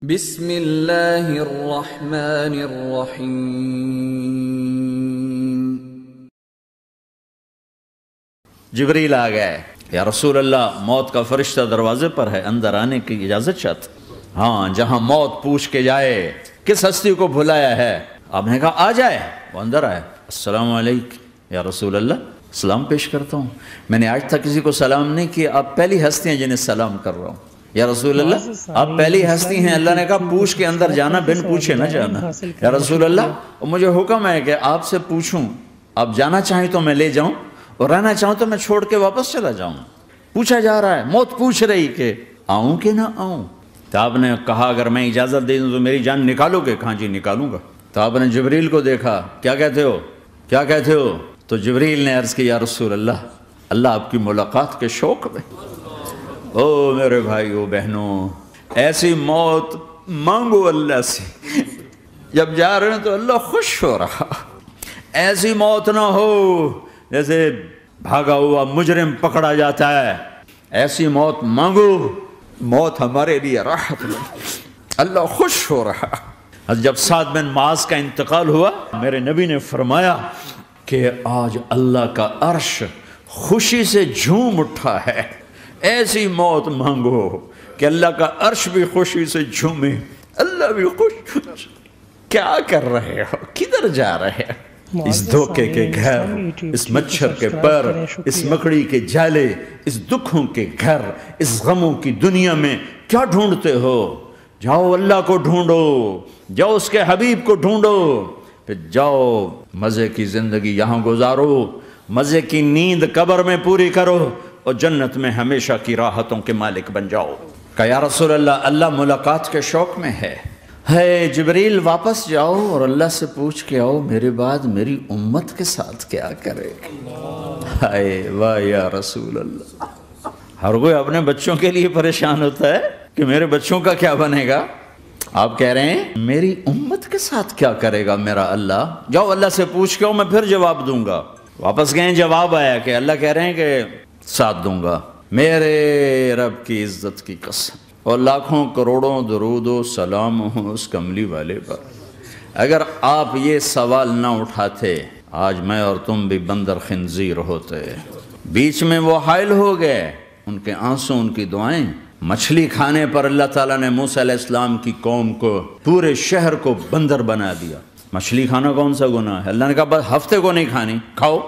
بسم اللہ الرحمن الرحیم۔ جبریل آ گئے، یا رسول اللہ موت کا فرشتہ دروازے پر ہے، اندر آنے کی اجازت چاہتا۔ ہاں، جہاں موت پوچھ کے جائے کس ہستی کو بھلایا ہے، آپ نے کہا آ جائے، وہ اندر آئے۔ السلام علیکم یا رسول اللہ، سلام پیش کرتا ہوں، میں نے آج تک کسی کو سلام نہیں کیا، آپ پہلی ہستی ہیں جنہیں سلام کر رہا ہوں۔ یا رسول اللہ آپ پہلی ہستی ہیں، اللہ نے کہا پوچھ کے اندر جانا، بن پوچھے نہ جانا۔ یا رسول اللہ مجھے حکم ہے کہ آپ سے پوچھوں، آپ جانا چاہیں تو میں لے جاؤں اور رہنا چاہوں تو میں چھوڑ کے واپس چلا جاؤں۔ پوچھا جا رہا ہے، موت پوچھ رہی کہ آؤں کہ نہ آؤں۔ تو آپ نے کہا اگر میں اجازت دے دوں تو میری جان نکالو گے؟ کہاں جی نکالوں گا۔ تو آپ نے جبریل کو دیکھا، کیا کہتے ہو کیا کہتے ہو؟ تو جبریل نے عرض کی یا رسول اللہ، اللہ آپ کی ملاقات کے شوق میں۔ او میرے بھائیو بہنوں، ایسی موت مانگو اللہ سے، جب جا رہے ہیں تو اللہ خوش ہو رہا۔ ایسی موت نہ ہو جیسے بھاگا ہوا مجرم پکڑا جاتا ہے، ایسی موت مانگو، موت ہمارے لیے راحت میں، اللہ خوش ہو رہا۔ جب سعد بن معاذ کا انتقال ہوا، میرے نبی نے فرمایا کہ آج اللہ کا عرش خوشی سے جھوم اٹھا ہے، ایسی موت مانگو کہ اللہ کا عرش بھی خوشی سے جھومے، اللہ بھی خوش۔ کیا کر رہے ہو، کدھر جا رہے ہو؟ اس دھوکے کے گھر، اس مچھر کے پر، اس مکڑی کے جالے، اس دکھوں کے گھر، اس غموں کی دنیا میں کیا ڈھونڈتے ہو؟ جاؤ اللہ کو ڈھونڈو، جاؤ اس کے حبیب کو ڈھونڈو، پھر جاؤ مزے کی زندگی یہاں گزارو، مزے کی نیند قبر میں پوری کرو اور جنت میں ہمیشہ کی راحتوں کے مالک بن جاؤ۔ کہ یا رسول اللہ، اللہ ملاقات کے شوق میں ہے۔ جبریل واپس جاؤ اور اللہ سے پوچھ کے آؤ میرے بعد میری امت کے ساتھ کیا کرے گا۔ واہ یا رسول اللہ، ہر کوئی اپنے بچوں کے لیے پریشان ہوتا ہے کہ میرے بچوں کا کیا بنے گا، آپ کہہ رہے ہیں میری امت کے ساتھ کیا کرے گا میرا اللہ۔ جاؤ اللہ سے پوچھ کے آؤ، میں پھر جواب دوں گا۔ واپس گئے، جواب آیا کہ اللہ کہہ رہے ہیں کہ ساتھ دوں گا، میرے رب کی عزت کی قسم، اور لاکھوں کروڑوں درود و سلام ہوں اس کملی والے پر۔ اگر آپ یہ سوال نہ اٹھاتے، آج میں اور تم بھی بندر خنزیر ہوتے۔ بیچ میں وہ حائل ہو گئے، ان کے آنسو، ان کی دعائیں۔ مچھلی کھانے پر اللہ تعالیٰ نے موسیٰ علیہ السلام کی قوم کو، پورے شہر کو بندر بنا دیا۔ مچھلی کھانا کون سا گناہ ہے؟ اللہ نے کہا بس ہفتے کو نہیں کھانی، کھاؤ،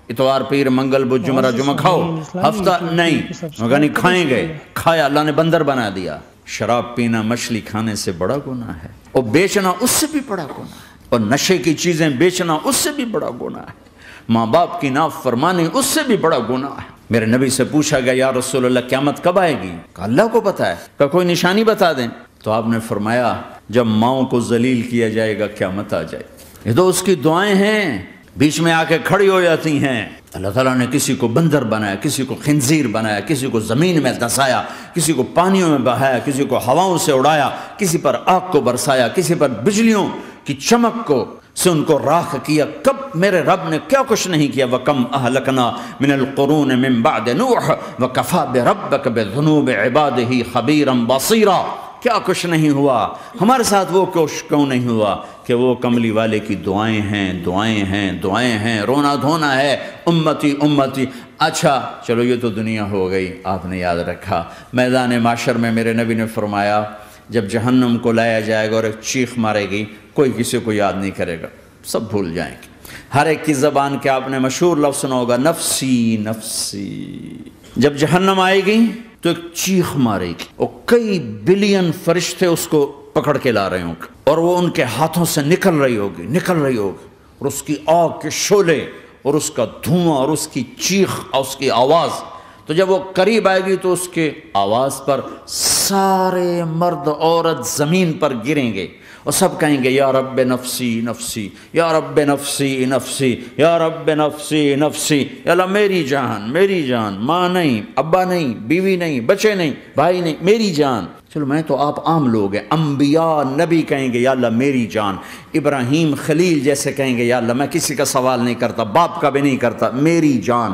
اتوار پیر منگل بدھ جمعہ جمعہ کھاؤ، ہفتہ نہیں۔ مگر نہیں کھائیں گے، کھایا، اللہ نے بندر بنا دیا۔ شراب پینا مچھلی کھانے سے بڑا گناہ ہے، اور بیچنا اس سے بھی بڑا گناہ ہے، اور نشے کی چیزیں بیچنا اس سے بھی بڑا گناہ ہے، ماں باپ کی نافرمانی اس سے بھی بڑا گناہ ہے۔ میرے نبی سے پوچھا گیا یا رسول اللہ قیامت کب آئے گی؟ کہا اللہ کو پتہ ہے۔ کہا کوئی نشانی بتا دیں؟ تو آپ نے فرمایا جب ماؤں کو ذلیل کیا جائے گا قیامت آ جائے گی۔ یہ تو اس کی دعائیں ہیں، بیچ میں آ کے کھڑی ہو جاتی ہیں۔ اللہ تعالیٰ نے کسی کو بندر بنایا، کسی کو خنزیر بنایا، کسی کو زمین میں دھسایا، کسی کو پانیوں میں بہایا، کسی کو ہواؤں سے اڑایا، کسی پر آگ کو برسایا، کسی پر بجلیوں کی چمک کو سے ان کو راکھ کیا۔ کب میرے رب نے کیا کچھ نہیں کیا۔ وَكَمْ أَهْلَكْنَا مِنَ الْقُرُونِ مِنْ بَعْدِ نُوحٍ وَكَفَى بِرَبِّكَ بِذُنُوبِ عِبَادِهِ خَبِيرًا بَصِيرًا۔ کیا کچھ نہیں ہوا ہمارے ساتھ، وہ کچھ کیوں نہیں ہوا کہ وہ کملی والے کی دعائیں ہیں، دعائیں ہیں، دعائیں ہیں، رونا دھونا ہے، امتی امتی۔ اچھا چلو یہ تو دنیا ہو گئی، آپ نے یاد رکھا۔ میدان معاشر میں میرے نبی نے فرمایا جب جہنم کو لایا جائے گا اور ایک چیخ مارے گی، کوئی کسی کو یاد نہیں کرے گا، سب بھول جائیں گے۔ ہر ایک کی زبان کے آپ نے مشہور لفظ سنا ہوگا، نفسی نفسی۔ جب جہنم آئے گی تو ایک چیخ مارے گی، اور کئی بلین فرشتے اس کو پکڑ کے لا رہے ہوں گے، اور وہ ان کے ہاتھوں سے نکل رہی ہوگی، اور اس کی آگ کے شعلے اور اس کا دھواں اور اس کی چیخ اور اس کی آواز۔ تو جب وہ قریب آئے گی تو اس کے آواز پر سارے مرد عورت زمین پر گریں گے اور سب کہیں گے یا رب نفسی نفسی، یا رب نفسی نفسی، یا رب نفسی نفسی۔ یا اللہ میری جان، میری جان، ماں نہیں، ابا نہیں، بیوی نہیں، بچے نہیں، بھائی نہیں، میری جان۔ چلو میں تو آپ عام لوگ ہیں، انبیاء نبی کہیں گے یا اللہ میری جان، ابراہیم خلیل جیسے کہیں گے یا اللہ میں کسی کا سوال نہیں کرتا، باپ کا بھی نہیں کرتا، میری جان۔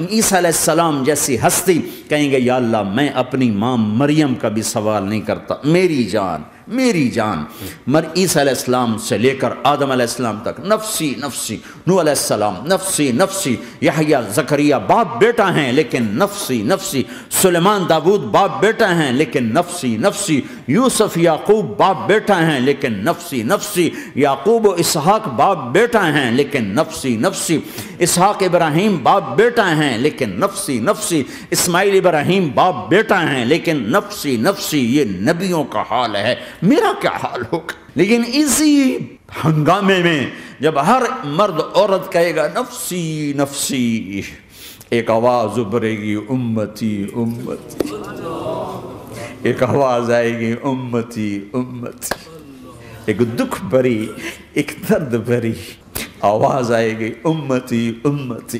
عیسیٰ علیہ السلام جیسی ہستی کہیں گے یا اللہ میں اپنی ماں مریم کا بھی سوال نہیں کرتا، میری جان۔ میری جان. عیسیٰ علیہ السلام سے لے کر آدم علیہ السلام تک نفسی نفسی. نوح علیہ السلام نفسی نفسی. یحییٰ زکریا باپ بیٹا ہیں لیکن نفسی نفسی. سلیمان داؤد باپ بیٹا ہیں لیکن نفسی نفسی. یوسف یعقوب باپ بیٹا ہیں لیکن نفسی نفسی. یعقوب و اسحاق باپ بیٹا ہیں لیکن نفسی نفسی. اسحاق ابراہیم باپ بیٹا ہیں لیکن نفسی نفسی. اسماعیل ابراہیم باپ بیٹا ہیں لیکن نفسی نفسی. یہ نبیوں کا حال ہے، میرا کیا حال ہوگا؟ لیکن اسی ہنگامے میں جب ہر مرد عورت کہے گا نفسی نفسی، ایک آواز ابھرے گی امتی امتی. ایک آواز آئے گی امتی امتی. ایک دکھ بھری، ایک درد بھری آواز آئے گی امتی امتی.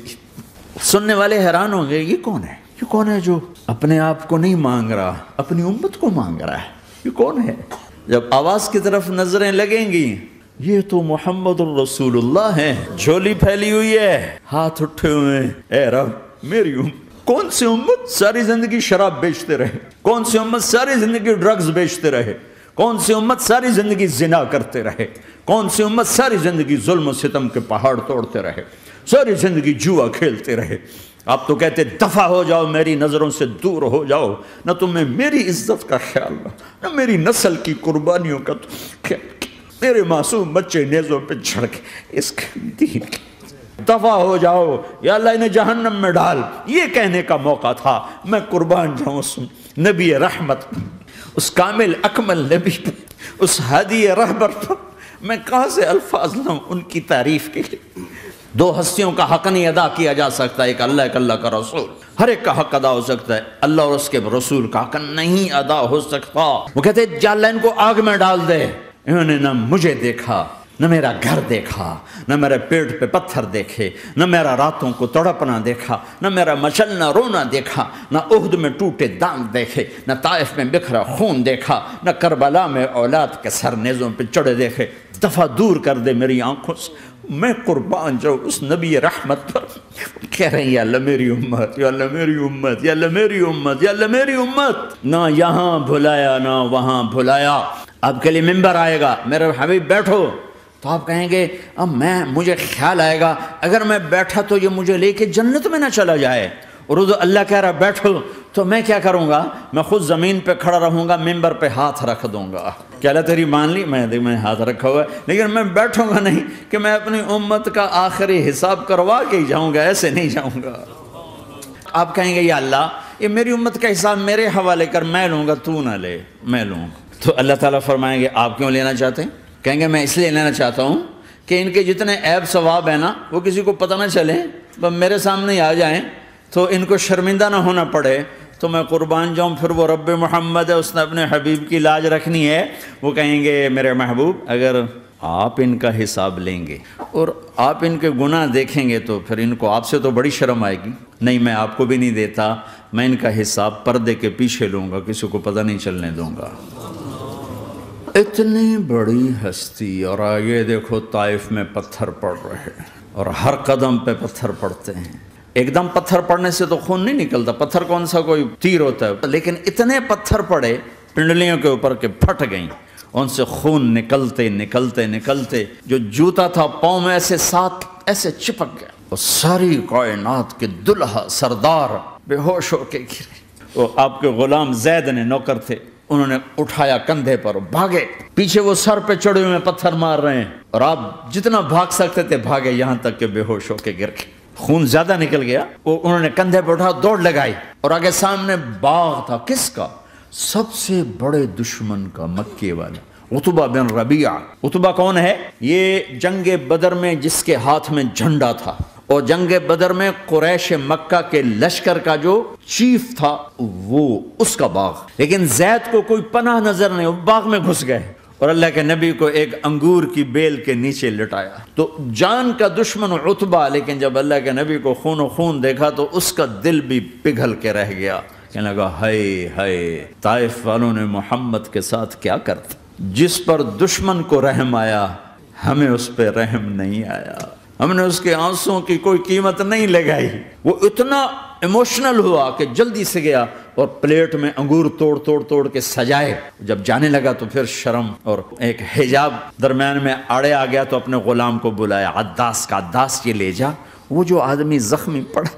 سننے والے حیران ہوں گے یہ کون ہے؟ یہ کون ہے جو اپنے آپ کو نہیں مانگ رہا، اپنی امت کو مانگ رہا ہے؟ یہ کون ہے؟ جب آواز کی طرف نظریں لگیں گی، یہ تو محمد الرسول اللہ ہے. جھولی پھیلی ہوئی ہے، ہاتھ اٹھے ہوئے ہیں. اے رب میری امت. کون سی امت ساری زندگی شراب بیچتے رہے؟ کون سی امت ساری زندگی ڈرگز بیچتے رہے؟ کون سی امت ساری زندگی زنا کرتے رہے؟ کون سی امت ساری زندگی ظلم و ستم کے پہاڑ توڑتے رہے؟ ساری زندگی جوا کھیلتے رہے؟ آپ تو کہتے دفع ہو جاؤ، میری نظروں سے دور ہو جاؤ. نہ تمہیں میری عزت کا خیال نہ میری نسل کی قربانیوں کا خیال. میرے معصوم بچے نیزوں پہ چڑھ کے اس کے دین دفع ہو جاؤ، یا اللہ انہیں جہنم میں ڈال. یہ کہنے کا موقع تھا. میں قربان جاؤں اس نبی رحمت، اس کامل اکمل نبی پر، اس ہادی رہبر پر. میں کہاں سے الفاظ لاؤں ان کی تعریف کے لیے؟ دو ہستیوں کا حق نہیں ادا کیا جا سکتا، ایک اللہ ایک اللہ کا رسول. ہر ایک کا حق ادا ہو سکتا ہے، اللہ اور اس کے رسول کا حق نہیں ادا ہو سکتا. وہ کہتے ہیں یا اللہ ان کو آگ میں ڈال دے. انہوں نے نہ مجھے دیکھا، نہ میرا گھر دیکھا، نہ میرے پیٹ پہ پتھر دیکھے، نہ میرا راتوں کو تڑپنا دیکھا، نہ میرا مچلنا رونا دیکھا، نہ احد میں ٹوٹے دانت دیکھے، نہ طائف میں بکھرا خون دیکھا، نہ کربلا میں اولاد کے سر نیزوں پہ چڑھے دیکھے. دفع دور کر دے میری آنکھوں سے. میں قربان جاؤں اس نبی رحمت پر. کہہ رہے ہیں یا اللہ میری امت، یا اللہ میری امت، یا اللہ میری امت، یا اللہ میری امت. نہ یہاں بھلایا نہ وہاں بھلایا. آپ کے لیے ممبر آئے گا، میرے حبیب بیٹھو، تو آپ کہیں گے اب مجھے خیال آئے گا اگر میں بیٹھا تو یہ مجھے لے کے جنت میں نہ چلا جائے. اور اللہ کہہ رہا بیٹھو تو میں کیا کروں گا؟ میں خود زمین پہ کھڑا رہوں گا، ممبر پہ ہاتھ رکھ دوں گا. کہ اللہ تیری مان لی، میں ہاتھ رکھا ہوا ہے، لیکن میں بیٹھوں گا نہیں کہ میں اپنی امت کا آخری حساب کروا کے ہی جاؤں گا، ایسے نہیں جاؤں گا. آپ کہیں گے یا اللہ یہ میری امت کا حساب میرے حوالے کر، میں لوں گا، تو نہ لے، میں لوں. تو اللہ تعالیٰ فرمائیں گے آپ کیوں لینا چاہتے ہیں؟ کہیں گے میں اس لیے لینا چاہتا ہوں کہ ان کے جتنے عیب ثواب ہیں نا وہ کسی کو پتہ نہ چلے، بس میرے سامنے ہی آ جائیں تو ان کو شرمندہ نہ ہونا پڑے. تو میں قربان جاؤں. پھر وہ رب محمد ہے، اس نے اپنے حبیب کی لاج رکھنی ہے. وہ کہیں گے میرے محبوب اگر آپ ان کا حساب لیں گے اور آپ ان کے گناہ دیکھیں گے تو پھر ان کو آپ سے تو بڑی شرم آئے گی. نہیں میں آپ کو بھی نہیں دیتا، میں ان کا حساب پردے کے پیچھے لوں گا، کسی کو پتہ نہیں چلنے دوں گا. اتنی بڑی ہستی، اور آگے دیکھو طائف میں پتھر پڑ رہے ہیں اور ہر قدم پہ پتھر پڑتے ہیں. ایک دم پتھر پڑنے سے تو خون نہیں نکلتا، پتھر کون سا کوئی تیر ہوتا ہے، لیکن اتنے پتھر پڑے پنڈلیوں کے اوپر کے پھٹ گئیں، ان سے خون نکلتے نکلتے نکلتے جو جوتا تھا پاؤں میں ایسے ساتھ ایسے چپک گیا. اور ساری کائنات کے دلہا سردار بے ہوش ہو کے گرے. وہ آپ کے غلام زید نے نوکر تھے، انہوں نے اٹھایا کندھے پر، بھاگے. پیچھے وہ سر پہ چڑھے ہوئے پتھر مار رہے ہیں اور آپ جتنا بھاگ سکتے تھے بھاگے، یہاں تک کہ بے ہوش ہو کے گر گئے. خون زیادہ نکل گیا. وہ انہوں نے کندھے پہ اٹھا، دوڑ لگائی اور آگے سامنے باغ تھا. کس کا؟ سب سے بڑے دشمن کا، مکے والا عتبہ بن ربیعہ. عتبہ کون ہے؟ یہ جنگ بدر میں جس کے ہاتھ میں جھنڈا تھا، اور جنگ بدر میں قریش مکہ کے لشکر کا جو چیف تھا وہ اس کا باغ. لیکن زید کو کوئی پناہ نظر نہیں، وہ باغ میں گھس گئے اور اللہ کے نبی کو ایک انگور کی بیل کے نیچے لٹایا. تو جان کا دشمن عتبہ، لیکن جب اللہ کے نبی کو خون و خون دیکھا تو اس کا دل بھی پگھل کے رہ گیا. کہنے لگا ہائے ہائے، طائف والوں نے محمد کے ساتھ کیا کرتا. جس پر دشمن کو رحم آیا ہمیں اس پہ رحم نہیں آیا، ہم نے اس کے آنسوں کی کوئی قیمت نہیں لگائی. وہ اتنا ایموشنل ہوا کہ جلدی سے گیا اور پلیٹ میں انگور توڑ کے سجائے. جب جانے لگا تو پھر شرم اور ایک حجاب درمیان میں آڑے آ گیا تو اپنے غلام کو بلایا، عداس کا، عداس یہ لے جا، وہ جو آدمی زخمی پڑا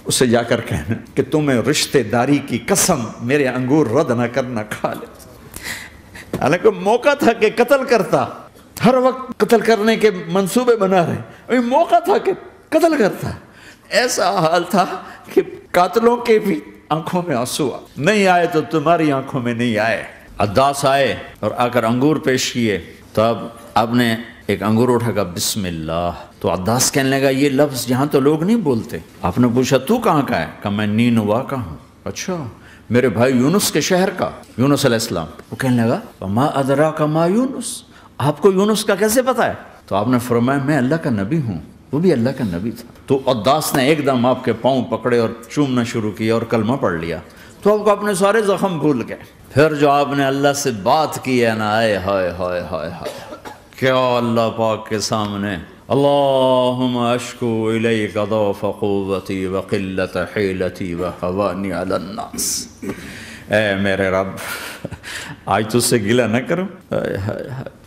اسے جا کر کہنا کہ تمہیں رشتے داری کی قسم میرے انگور رد نہ کرنا، کھا لے. حالانکہ موقع تھا کہ قتل کرتا، ہر وقت قتل کرنے کے منصوبے بنا رہے، ابھی موقع تھا کہ قتل کرتا. ایسا حال تھا کہ قاتلوں کے بھی آنکھوں میں آنسو نہیں آئے تو تمہاری آنکھوں میں نہیں آئے. عداس آئے اور آ کر انگور پیش کیے تو اب آپ نے ایک انگور اٹھا کر بسم اللہ. تو عداس کہنے لگا یہ لفظ یہاں تو لوگ نہیں بولتے. آپ نے پوچھا تو کہاں کا ہے؟ کہا میں نینوا کا ہوں. اچھا میرے بھائی یونس کے شہر کا، یونس علیہ السلام. وہ کہنے لگا وما ادراک ما یونس، آپ کو یونس کا کیسے پتا ہے؟ تو آپ نے فرمایا میں اللہ کا نبی ہوں. وہ بھی اللہ کا نبی تھا. تو عداس نے ایک دم آپ کے پاؤں پکڑے اور چومنا شروع کیا اور کلمہ پڑھ لیا. تو آپ کو اپنے سارے زخم بھول گئے. پھر جو آپ نے اللہ سے بات کی ہے نا، آئے ہائے ہائے ہائے ہائے، کیا اللہ پاک کے سامنے اللہم اشکو الیک ضعف قوتی وقلت حیلتی وہوانی علی الناس. اے میرے رب آج تجھ سے گلہ نہ کروں،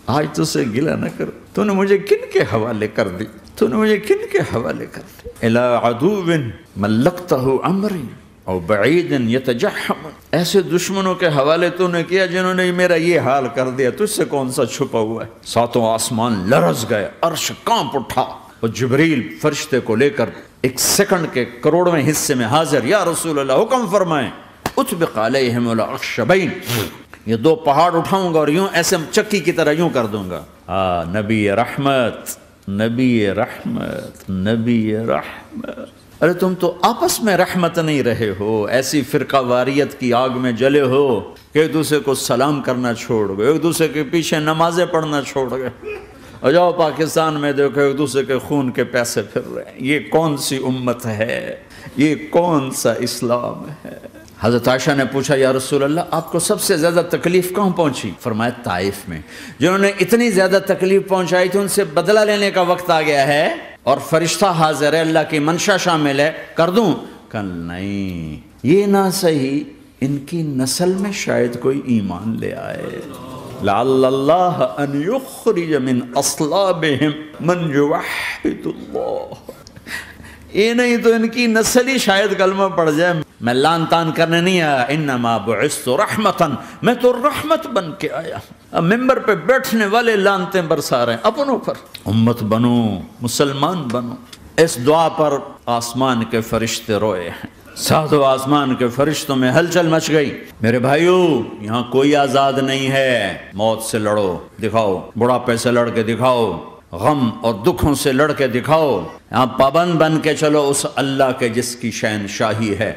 آج تجھ سے گلہ نہ کروں، تو نے مجھے کن کے حوالے کر دی، تو نے مجھے کن کے حوالے کر دی. الی عدو ملکتہ امری او بعید یتجحم، ایسے دشمنوں کے حوالے تو نے کیا جنہوں نے میرا یہ حال کر دیا، تجھ سے کون سا چھپا ہوا ہے. ساتوں آسمان لرز گئے، عرش کانپ اٹھا اور جبریل فرشتے کو لے کر ایک سیکنڈ کے کروڑویں حصے میں حاضر. یا رسول اللہ حکم فرمائیں اطبق علیہم الاخشبین، یہ دو پہاڑ اٹھاؤں گا اور یوں ایسے چکی کی طرح یوں کر دوں گا. نبی رحمت، نبی رحمت، نبی رحمت. ارے تم تو آپس میں رحمت نہیں رہے ہو، ایسی فرقہ واریت کی آگ میں جلے ہو کہ ایک دوسرے کو سلام کرنا چھوڑ گئے، ایک دوسرے کے پیچھے نمازیں پڑھنا چھوڑ گئے. اور جاؤ پاکستان میں دیکھو ایک دوسرے کے خون کے پیسے پھر رہے ہیں. یہ کون سی امت ہے؟ یہ کون سا اسلام ہے؟ حضرت عائشہ نے پوچھا یا رسول اللہ آپ کو سب سے زیادہ تکلیف کہاں پہنچی؟ فرمایا طائف میں. جنہوں نے اتنی زیادہ تکلیف پہنچائی تھی ان سے بدلہ لینے کا وقت آ گیا ہے اور فرشتہ حاضر ہے، اللہ کی منشا شامل ہے، کر دوں؟ کہ نہیں یہ نہ صحیح، ان کی نسل میں شاید کوئی ایمان لے آئے. لعل اللہ ان یخرج من اصلابہم من یوحد اللہ. یہ نہیں تو ان کی نسل ہی شاید کلمہ پڑ جائے. میں لان تان کرنے نہیں آیا، انما بعثت رحمتا، میں تو رحمت بن کے آیا. اب ممبر پہ بیٹھنے والے لانتیں برسا رہے ہیں اپنوں پر. امت بنو، مسلمان بنو. اس دعا پر آسمان کے فرشتے روئے ہیں. ساتوں آسمان کے فرشتوں میں ہلچل مچ گئی. میرے بھائیو یہاں کوئی آزاد نہیں ہے. موت سے لڑو، دکھاؤ. بڑھاپے سے لڑ کے دکھاؤ. غم اور دکھوں سے لڑ کے دکھاؤ. یہاں پابند بن کے چلو اس اللہ کے جس کی شہنشاہی ہے.